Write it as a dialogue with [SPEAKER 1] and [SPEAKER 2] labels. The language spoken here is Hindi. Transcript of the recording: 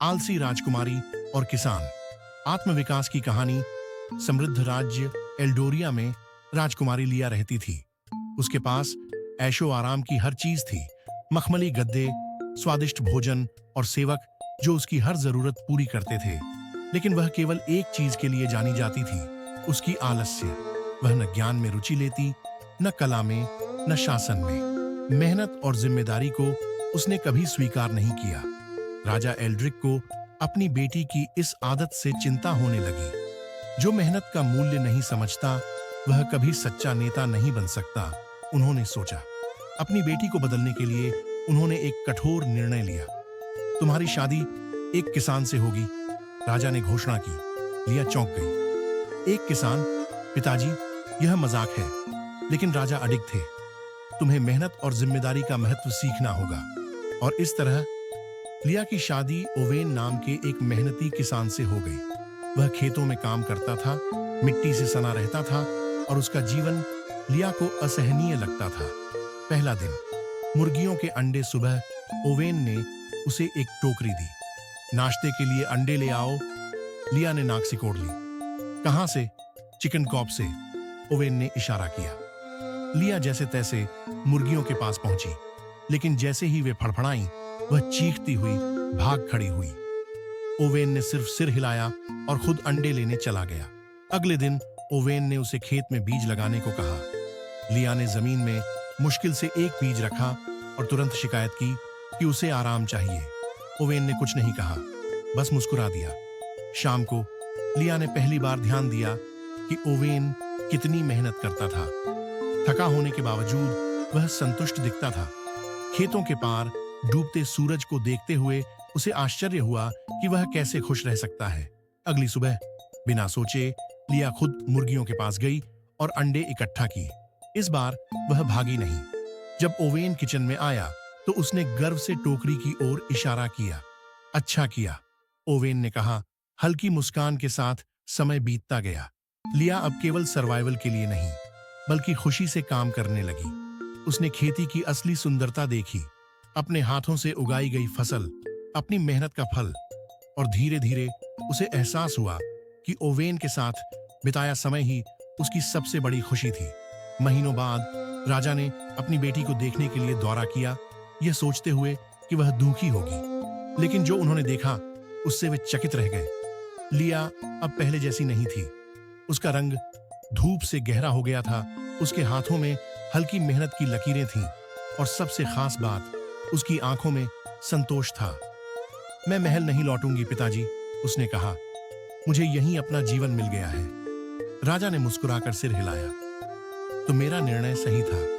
[SPEAKER 1] आलसी राजकुमारी और किसान। आत्मविकास की कहानी। समृद्ध राज्य एल्डोरिया में राजकुमारी लिया रहती थी। उसके पास ऐशो आराम की हर चीज थी। मखमली गद्दे, स्वादिष्ट भोजन और सेवक जो उसकी हर जरूरत पूरी करते थे। लेकिन वह केवल एक चीज के लिए जानी जाती थी, उसकी आलस्य। वह न ज्ञान में रुचि लेती, न कला में, न शासन में। मेहनत और जिम्मेदारी को उसने कभी स्वीकार नहीं किया। राजा एल्ड्रिक को अपनी बेटी की इस आदत से चिंता होने लगी। जो मेहनत का मूल्य नहीं समझता, वह कभी सच्चा नेता नहीं बन सकता, उन्होंने सोचा। अपनी बेटी को बदलने के लिए उन्होंने एक कठोर निर्णय लिया। तुम्हारी शादी एक किसान से होगी, राजा ने घोषणा की। लिया चौंक गई। एक किसान? पिताजी, यह मजाक है। लेकिन राजा अडिग थे। तुम्हें मेहनत और जिम्मेदारी का महत्व सीखना होगा। और इस तरह लिया की शादी ओवेन नाम के एक मेहनती किसान से हो गई। वह खेतों में काम करता था, मिट्टी से सना रहता था और उसका जीवन लिया को असहनीय लगता था। पहला दिन, मुर्गियों के अंडे। सुबह ओवेन ने उसे एक टोकरी दी। नाश्ते के लिए अंडे ले आओ। लिया ने नाक सिकोड़ ली। कहां से? चिकन कॉप से, ओवेन ने इशारा किया। लिया जैसे तैसे मुर्गियों के पास पहुंची, लेकिन जैसे ही वे फड़फड़ाईं, वह चीखती हुई भाग खड़ी हुई। ओवेन ने सिर्फ सिर हिलाया और खुद अंडे लेने चला गया। अगले दिन ओवेन ने उसे खेत में बीज लगाने को कहा। लिया ने जमीन में मुश्किल से एक बीज रखा और तुरंत शिकायत की कि उसे आराम चाहिए। ओवेन ने कुछ नहीं कहा, बस मुस्कुरा दिया। शाम को लिया ने पहली बार ध्यान दिया कि ओवेन कितनी मेहनत करता था। थका होने के बावजूद वह संतुष्ट दिखता था। खेतों के पार डूबते सूरज को देखते हुए उसे आश्चर्य हुआ कि वह कैसे खुश रह सकता है। अगली सुबह बिना सोचे लिया खुद मुर्गियों के पास गई और अंडे इकट्ठा किए। इस बार वह भागी नहीं। जब ओवेन किचन में आया तो उसने गर्व से टोकरी की ओर इशारा किया। अच्छा किया, ओवेन ने कहा, हल्की मुस्कान के साथ। समय बीतता गया। लिया अब केवल सर्वाइवल के लिए नहीं, बल्कि खुशी से काम करने लगी। उसने खेती की असली सुंदरता देखी, अपने हाथों से उगाई गई फसल, अपनी मेहनत का फल। और धीरे धीरे उसे एहसास हुआ कि ओवेन के साथ बिताया समय ही उसकी सबसे बड़ी खुशी थी। महीनों बाद राजा ने अपनी बेटी को देखने के लिए दौरा किया, यह सोचते हुए कि वह दुखी होगी। लेकिन जो उन्होंने देखा उससे वे चकित रह गए। लिया अब पहले जैसी नहीं थी। उसका रंग धूप से गहरा हो गया था, उसके हाथों में हल्की मेहनत की लकीरें थीं और सबसे खास बात, उसकी आंखों में संतोष था। मैं महल नहीं लौटूंगी पिताजी, उसने कहा। मुझे यहीं अपना जीवन मिल गया है। राजा ने मुस्कुराकर सिर हिलाया। तो मेरा निर्णय सही था।